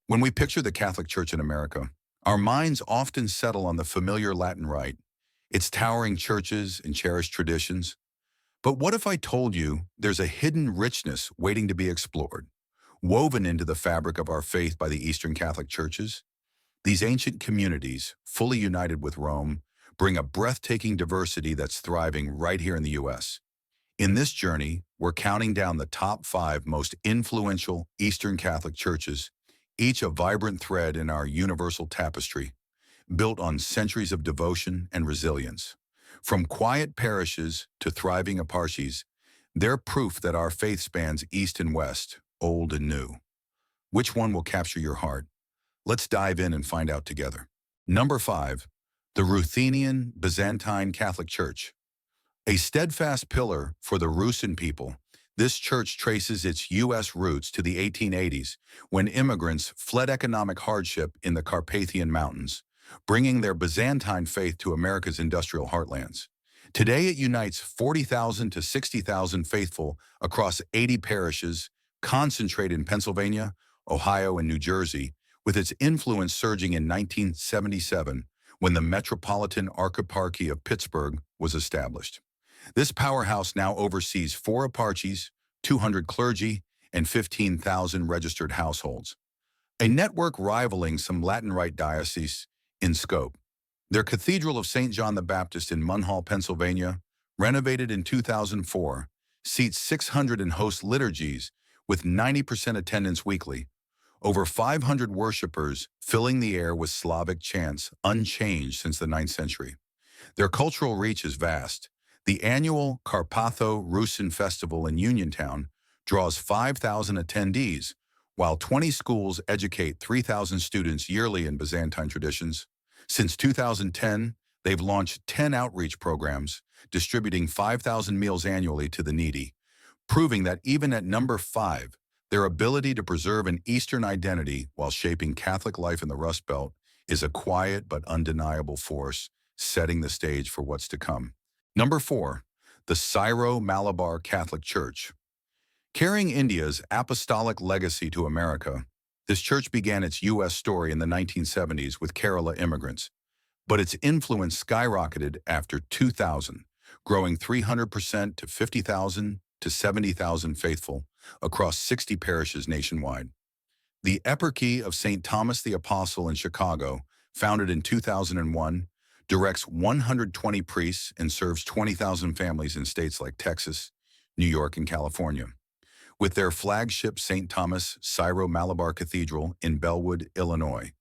When we picture the Catholic Church in America, our minds often settle on the familiar Latin Rite, its towering churches and cherished traditions. But what if I told you there's a hidden richness waiting to be explored, woven into the fabric of our faith by the Eastern Catholic churches? These ancient communities, fully united with Rome, bring a breathtaking diversity that's thriving right here in the U.S. In this journey, we're counting down the top 5 most influential Eastern Catholic churches, each a vibrant thread in our universal tapestry, built on centuries of devotion and resilience. From quiet parishes to thriving eparchies, they're proof that our faith spans East and West, old and new. Which one will capture your heart? Let's dive in and find out together. Number 5, the Ruthenian Byzantine Catholic Church. A steadfast pillar for the Rusin people, this church traces its U.S. roots to the 1880s when immigrants fled economic hardship in the Carpathian Mountains, bringing their Byzantine faith to America's industrial heartlands. Today it unites 40,000 to 60,000 faithful across 80 parishes, concentrated in Pennsylvania, Ohio, and New Jersey, with its influence surging in 1977 when the Metropolitan Archieparchy of Pittsburgh was established. This powerhouse now oversees 4 eparchies, 200 clergy, and 15,000 registered households, a network rivaling some Latin Rite dioceses in scope. Their Cathedral of St. John the Baptist in Munhall, Pennsylvania, renovated in 2004, seats 600 and hosts liturgies with 90% attendance weekly. Over 500 worshipers filling the air with Slavic chants, unchanged since the 9th century. Their cultural reach is vast. The annual Carpatho-Rusin Festival in Uniontown draws 5,000 attendees, while 20 schools educate 3,000 students yearly in Byzantine traditions. Since 2010, they've launched 10 outreach programs, distributing 5,000 meals annually to the needy, proving that even at number 5, their ability to preserve an Eastern identity while shaping Catholic life in the Rust Belt is a quiet but undeniable force, setting the stage for what's to come. Number 4, the Syro-Malabar Catholic Church. Carrying India's apostolic legacy to America, this church began its U.S. story in the 1970s with Kerala immigrants, but its influence skyrocketed after 2000, growing 300% to 50,000 to 70,000 faithful across 60 parishes nationwide. The Eparchy of St. Thomas the Apostle in Chicago, founded in 2001, directs 120 priests and serves 20,000 families in states like Texas, New York, and California. With their flagship St. Thomas Syro-Malabar Cathedral in Bellwood, Illinois,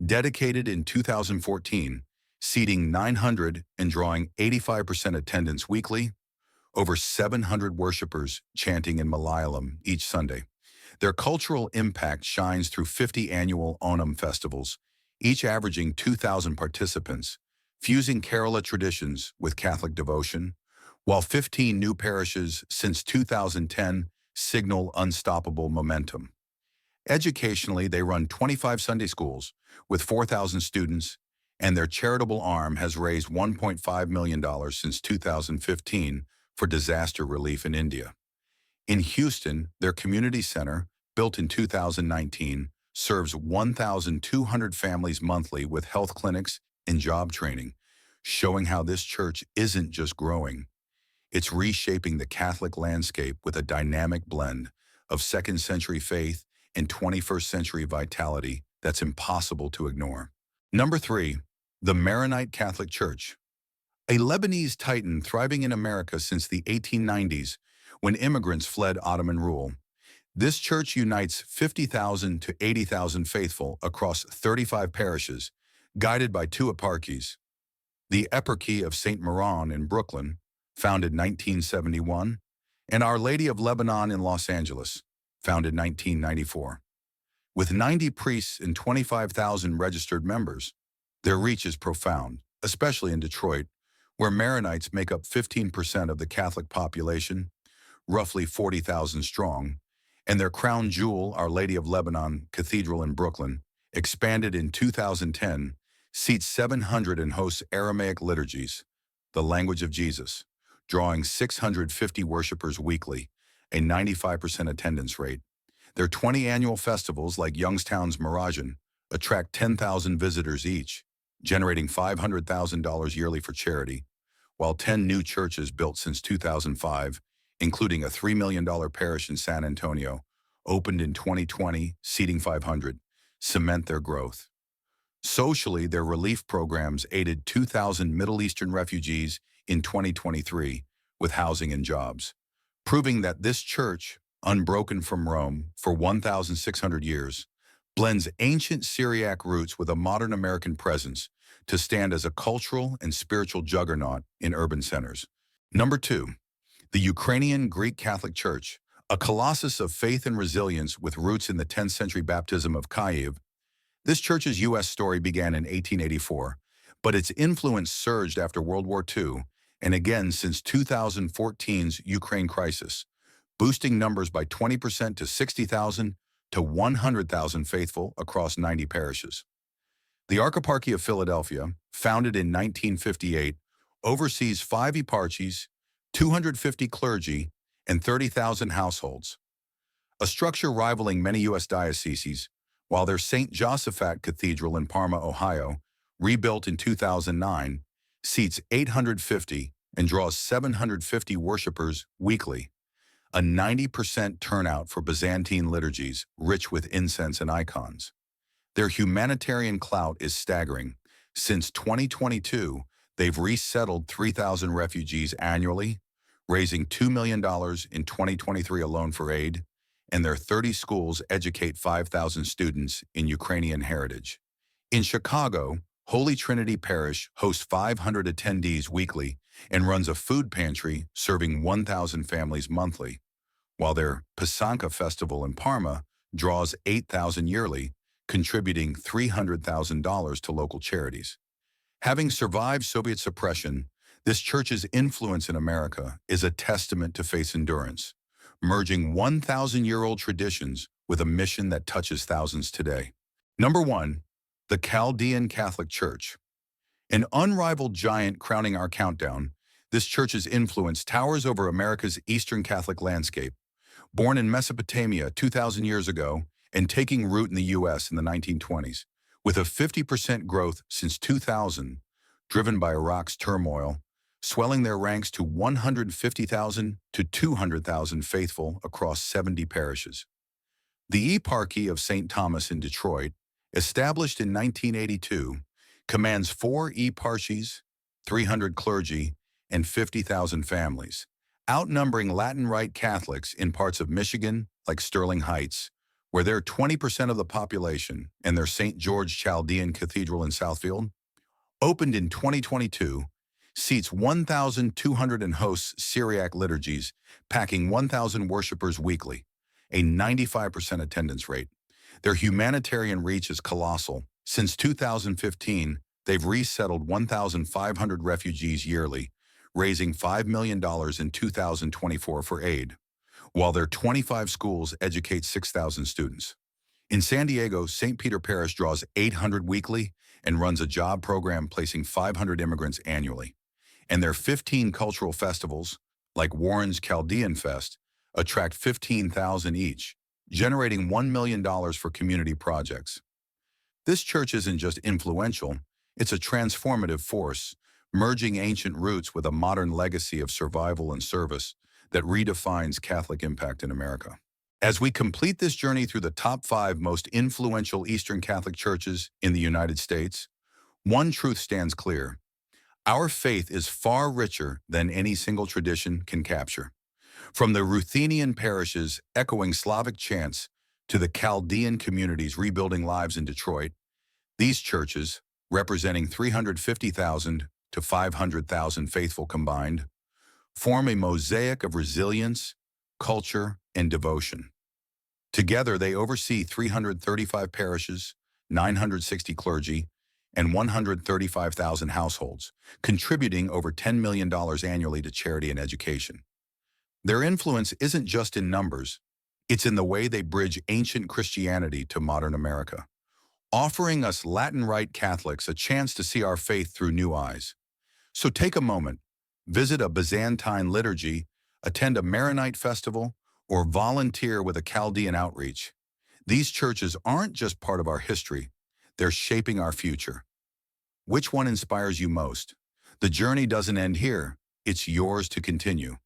dedicated in 2014, seating 900 and drawing 85% attendance weekly, over 700 worshipers chanting in Malayalam each Sunday. Their cultural impact shines through 50 annual Onam festivals, each averaging 2,000 participants, fusing Kerala traditions with Catholic devotion, while 15 new parishes since 2010 signal unstoppable momentum. Educationally, they run 25 Sunday schools with 4,000 students, and their charitable arm has raised $1.5 million since 2015 for disaster relief in India. In Houston, their community center, built in 2019, serves 1,200 families monthly with health clinics and job training, showing how this church isn't just growing. It's reshaping the Catholic landscape with a dynamic blend of 2nd century faith and 21st century vitality that's impossible to ignore. Number 3, the Maronite Catholic Church. A Lebanese titan thriving in America since the 1890s when immigrants fled Ottoman rule. This church unites 50,000 to 80,000 faithful across 35 parishes, guided by 2 eparchies. The Eparchy of St. Maron in Brooklyn, founded 1971, and Our Lady of Lebanon in Los Angeles, founded 1994. With 90 priests and 25,000 registered members, their reach is profound, especially in Detroit, where Maronites make up 15% of the Catholic population, roughly 40,000 strong, and their crown jewel, Our Lady of Lebanon Cathedral in Brooklyn, expanded in 2010, seats 700 and hosts Aramaic liturgies, the language of Jesus, drawing 650 worshipers weekly, a 95% attendance rate. Their 20 annual festivals, like Youngstown's Mirajan, attract 10,000 visitors each, generating $500,000 yearly for charity, while 10 new churches built since 2005, including a $3 million parish in San Antonio, opened in 2020, seating 500, cement their growth. Socially, their relief programs aided 2,000 Middle Eastern refugees in 2023 with housing and jobs, proving that this church, unbroken from Rome for 1,600 years, blends ancient Syriac roots with a modern American presence to stand as a cultural and spiritual juggernaut in urban centers. Number 2, the Ukrainian Greek Catholic Church, a colossus of faith and resilience with roots in the 10th century baptism of Kyiv. This church's U.S. story began in 1884, but its influence surged after World War II and again since 2014's Ukraine crisis, boosting numbers by 20% to 60,000 to 100,000 faithful across 90 parishes. The Archieparchy of Philadelphia, founded in 1958, oversees 5 eparchies, 250 clergy, and 30,000 households, a structure rivaling many U.S. dioceses, while their St. Josaphat Cathedral in Parma, Ohio, rebuilt in 2009, seats 850 and draws 750 worshipers weekly, a 90% turnout for Byzantine liturgies rich with incense and icons. Their humanitarian clout is staggering. Since 2022, they've resettled 3,000 refugees annually, raising $2 million in 2023 alone for aid, and their 30 schools educate 5,000 students in Ukrainian heritage. In Chicago, Holy Trinity Parish hosts 500 attendees weekly and runs a food pantry serving 1,000 families monthly, while their Pisanka Festival in Parma draws 8,000 yearly, contributing $300,000 to local charities. Having survived Soviet suppression, this church's influence in America is a testament to faith's endurance, merging 1,000-year-old traditions with a mission that touches thousands today. Number 1, the Chaldean Catholic Church. An unrivaled giant crowning our countdown, this church's influence towers over America's Eastern Catholic landscape. Born in Mesopotamia 2,000 years ago and taking root in the U.S. in the 1920s, with a 50% growth since 2000, driven by Iraq's turmoil, swelling their ranks to 150,000 to 200,000 faithful across 70 parishes. The Eparchy of St. Thomas in Detroit, established in 1982, commands 4 eparchies, 300 clergy, and 50,000 families, outnumbering Latin Rite Catholics in parts of Michigan, like Sterling Heights, where they're 20% of the population, and their St. George Chaldean Cathedral in Southfield, opened in 2022, seats 1,200 and hosts Syriac liturgies, packing 1,000 worshipers weekly, a 95% attendance rate. Their humanitarian reach is colossal. Since 2015, they've resettled 1,500 refugees yearly, raising $5 million in 2024 for aid, while their 25 schools educate 6,000 students. In San Diego, St. Peter Parish draws 800 weekly and runs a job program placing 500 immigrants annually. And their 15 cultural festivals, like Warren's Chaldean Fest, attract 15,000 each, generating $1 million for community projects. This church isn't just influential, it's a transformative force, merging ancient roots with a modern legacy of survival and service that redefines Catholic impact in America. As we complete this journey through the top 5 most influential Eastern Catholic churches in the United States, one truth stands clear. Our faith is far richer than any single tradition can capture. From the Ruthenian parishes echoing Slavic chants to the Chaldean communities rebuilding lives in Detroit, these churches, representing 350,000 to 500,000 faithful combined, form a mosaic of resilience, culture, and devotion. Together, they oversee 335 parishes, 960 clergy, and 135,000 households, contributing over $10 million annually to charity and education. Their influence isn't just in numbers, it's in the way they bridge ancient Christianity to modern America, offering us Latin Rite Catholics a chance to see our faith through new eyes. So take a moment, visit a Byzantine liturgy, attend a Maronite festival, or volunteer with a Chaldean outreach. These churches aren't just part of our history, they're shaping our future. Which one inspires you most? The journey doesn't end here. It's yours to continue.